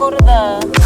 go to the...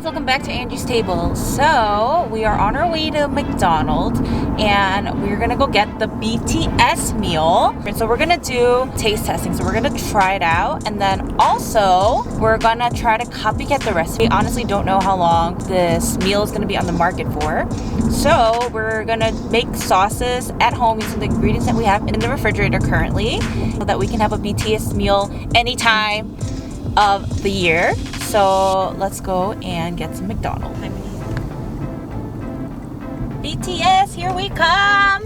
Welcome back to Angie's Table. So we are on our way to McDonald's and we're gonna go get the BTS meal. And so we're gonna do taste testing. So we're gonna try it out and then also we're gonna try to copycat the recipe. We honestly don't know how long this meal is gonna be on the market for. So we're gonna make sauces at home using the ingredients that we have in the refrigerator currently so that we can have a BTS meal anytime of the year. So let's go and get some McDonald's. BTS, here we come!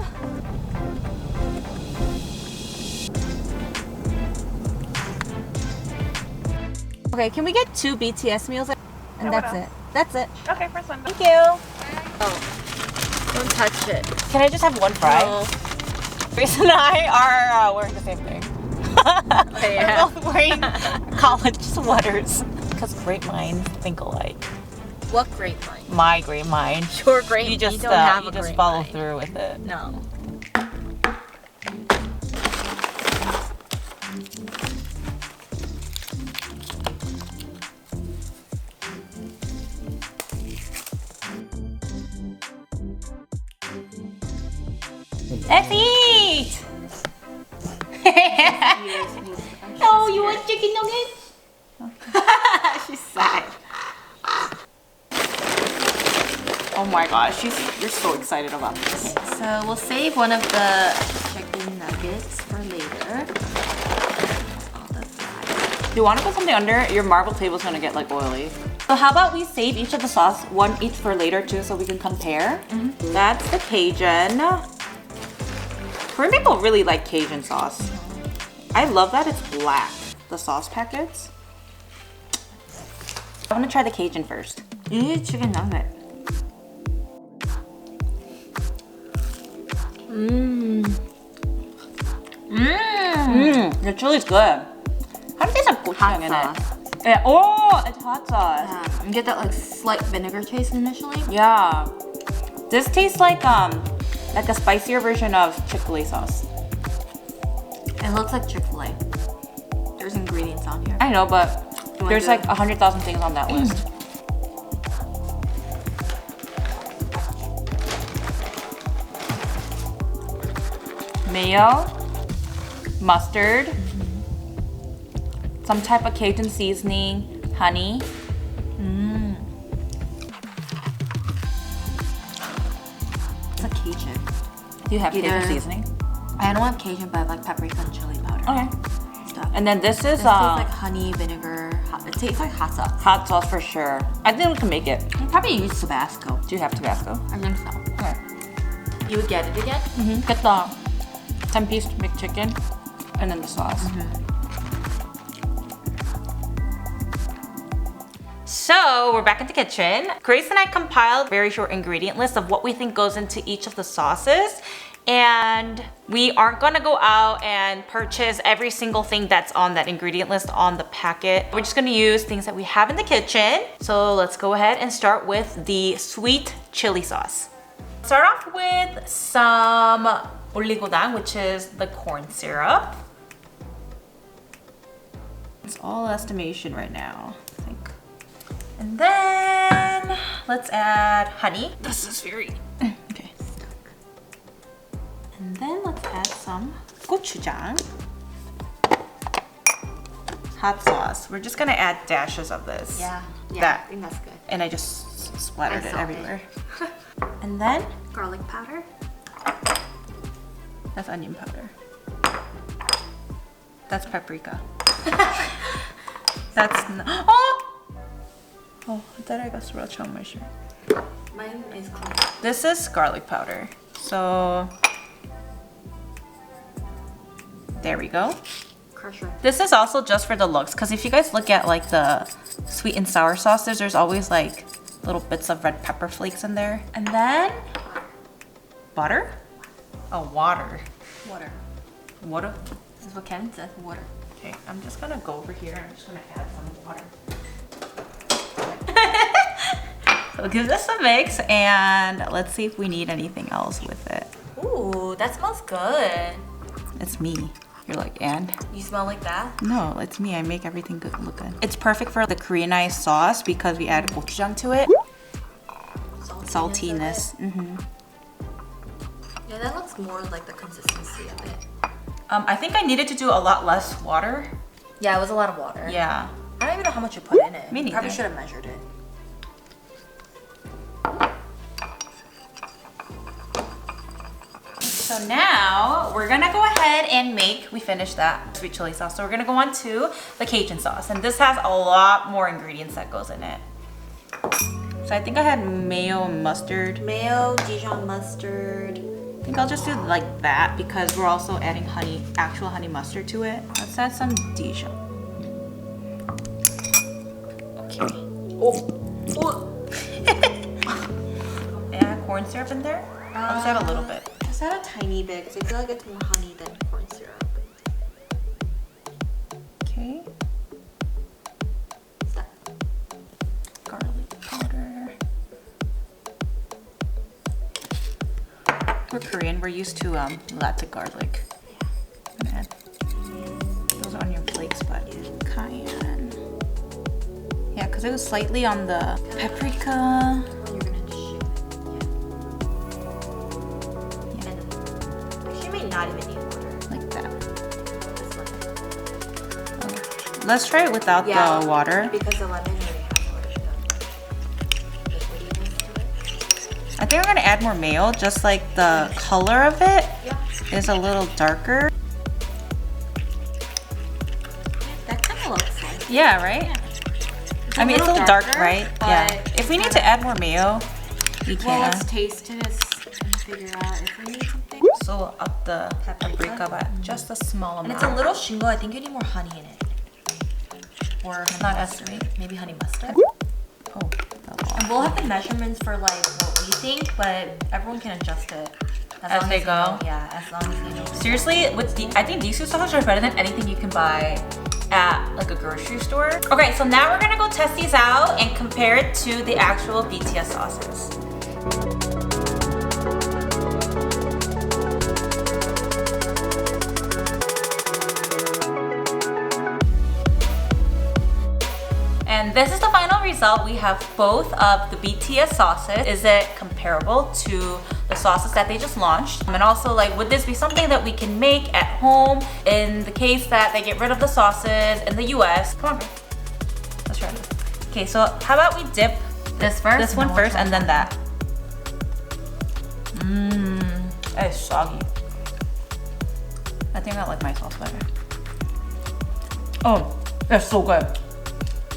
Okay, can we get 2 BTS meals? And that's it. That's it. Okay, first one. Thank you. Oh, don't touch it. Can I just have one fry? No. Grace and I are wearing the same thing. Yeah. We're both wearing college sweaters. Because great minds think alike. What great mind? My great mind. Your great You just don't have you a just great follow mind. through with it. No. Let's eat! Oh, you want chicken nuggets? She's sad. Oh my gosh, you're so excited about this. Okay, so we'll save one of the chicken nuggets for later. All the fries. You want to put something under? Your marble table's gonna get like oily. So how about we save each of the sauce, one each for later too, so we can compare. That's the Cajun. Korean people really like Cajun sauce. I love that it's black, the sauce packets. I want to try the Cajun first. You need a chicken nugget. The chili's good. How do they have gochujang in Hot it? Yeah. Oh, it's hot sauce. Yeah, you get that like slight vinegar taste initially. Yeah. This tastes like a spicier version of Chick-fil-A sauce. It looks like Chick-fil-A. There's ingredients on here. I know, but there's like 100,000 things on that list. Mayo, mustard, some type of Cajun seasoning, honey. It's a Cajun. Do you have Either- Cajun seasoning? I don't have Cajun, but I have like paprika and chili powder. Okay. Stuff. And then this is This tastes like honey, vinegar. It tastes like hot sauce. hot sauce for sure. I think we can make it. You probably use Tabasco. Do you have Tabasco? I think so. Okay. You would get it again? Get the 10-piece McChicken and then the sauce. So we're back in the kitchen. Grace and I compiled a very short ingredient list of what we think goes into each of the sauces. And we aren't gonna go out and purchase every single thing that's on that ingredient list on the packet. We're just gonna use things that we have in the kitchen. So let's go ahead and start with the sweet chili sauce. Start off with some 올리고당, which is the corn syrup. It's all estimation right now, I think. And then let's add honey. This is very, okay. And then let's add some gochujang. Hot sauce. We're just gonna add dashes of this. Yeah, That. I think that's good. And I just splattered I it saw it. everywhere. And then Garlic powder. that's onion powder. That's paprika. That's oh, I thought I got sriracha on my shirt. Mine is clean. This is garlic powder. So there we go. Crusher. This is also just for the looks, because if you guys look at like the sweet and sour sauces, there's always like little bits of red pepper flakes in there. And then butter? Oh, water. Water. Water? This is what Ken says. Water. Okay, I'm just gonna go over here and I'm just gonna add some water. So give this a mix and let's see if we need anything else with it. Ooh, that smells good. It's me. You're like, and? You smell like that? No, it's me. I make everything good look good. It's perfect for the Koreanized sauce because we added gochujang to it. Saltiness. Yeah, that looks more like the consistency of it. I think I needed to do a lot less water. Yeah, it was a lot of water. Yeah. I don't even know how much you put in it. Me neither. Probably should have measured it. So now we're gonna go ahead and we finished that sweet chili sauce. So we're gonna go on to the Cajun sauce. And this has a lot more ingredients that goes in it. So I think I had mayo and mustard. Mayo, Dijon mustard. I think I'll just do like that because we're also adding actual honey mustard to it. Let's add some Dijon. Okay. Oh. Add corn syrup in there. I'll just add a little bit. Just add a tiny bit because I feel like it's more honey than corn syrup. Okay. What's that? Garlic powder. We're Korean, we're used to lots of garlic. I'm gonna add those on your flakes, but cayenne. Yeah, because it was slightly on the paprika. You're gonna just shake it. Yeah. And actually, you may not even need water. Like that. This one. Okay. Let's try it without the water. Because the lemon already has a lot of liquidiness to it. I think we're gonna add more mayo, just like the color of it is a little darker. That kind of looks like. Yeah, right? Yeah. I mean, it's a little dark, right? but Yeah. If we need to add more mayo, we Well, can. let's taste it and figure out if we need something. So up the paprika, but just a small And amount. it's a little shingle. I think you need more honey in it. Or honey Not mustard. as sweet. Maybe honey mustard. Oh, And we'll have the measurements for like what we think, but everyone can adjust it As long they you go? know- yeah, as long as you know. seriously, I think these two sauces are better than anything you can buy at like a grocery store. Okay, so now we're gonna go test these out and compare it to the actual BTS sauces. And this is the final result. We have both of the BTS sauces. Is it comparable to the sauces that they just launched? And also, like, would this be something that we can make at home in the case that they get rid of the sauces in the US? Come on, let's try this. Okay, so how about we dip This first? this one first and then that. That is soggy. I think I like my sauce better. Oh, that's so good.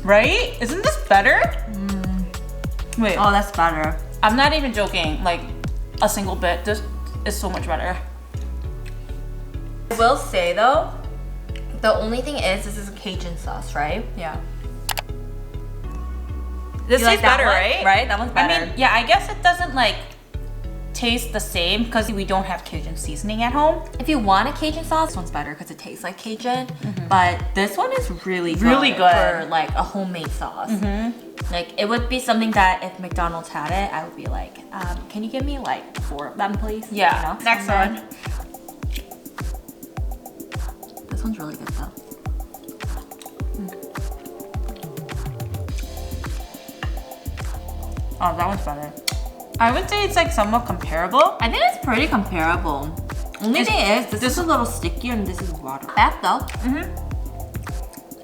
Right? Isn't this better? Wait. Oh, that's better. I'm not even joking. Like a single bit. This is so much better. I will say though, the only thing is this is a Cajun sauce, right? Yeah. This You tastes like that better, one? right? Right? That one's better. I mean, yeah, I guess it doesn't like taste the same because we don't have Cajun seasoning at home. If you want a Cajun sauce, this one's better because it tastes like Cajun. But this one is really Really good. for like a homemade sauce. Like it would be something that if McDonald's had it, I would be like, can you give me like 4 of them, please? Yeah. You know? Next And one. This one's really good though. Oh, that one's better. I would say it's like somewhat comparable. I think it's pretty comparable. Only thing is, this is a little stickier and this is water. That though.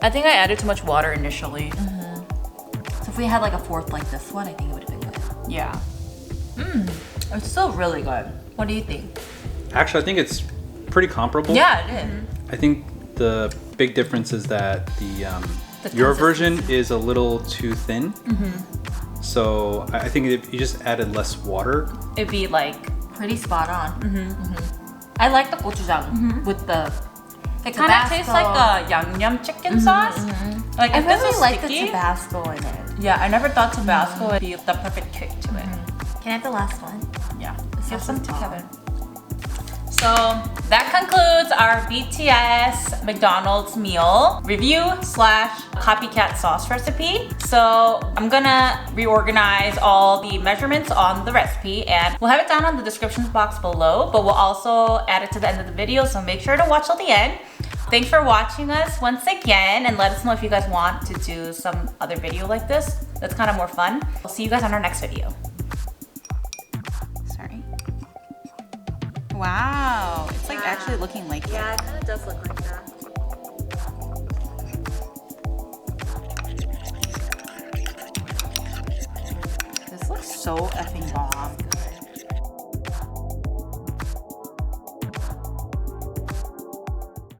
I think I added too much water initially. So if we had like a 4th like this one, I think it would have been good. Yeah. It's still really good. What do you think? Actually, I think it's pretty comparable. Yeah, it is. I think the big difference is that your consistency. version is a little too thin. So I think if you just added less water, It'd be like, Pretty spot on. I like the gochujang with the. it kind of tastes like a Yangnyeom chicken sauce. Like I if this really was like sticky, the Tabasco in it. yeah, I never thought Tabasco would be the perfect kick to it. Can I have the last one? Yeah, sauce give some is to bomb. Kevin. So that concludes our BTS McDonald's meal review / copycat sauce recipe. So I'm gonna reorganize all the measurements on the recipe and we'll have it down on the description box below, but we'll also add it to the end of the video, so make sure to watch till the end. thanks for watching us once again, and let us know if you guys want to do some other video like this. That's kind of more fun. We'll see you guys on our next video. Sorry. Wow, it's like actually looking like it. Yeah, it kind of does look like that. This looks so effing bomb.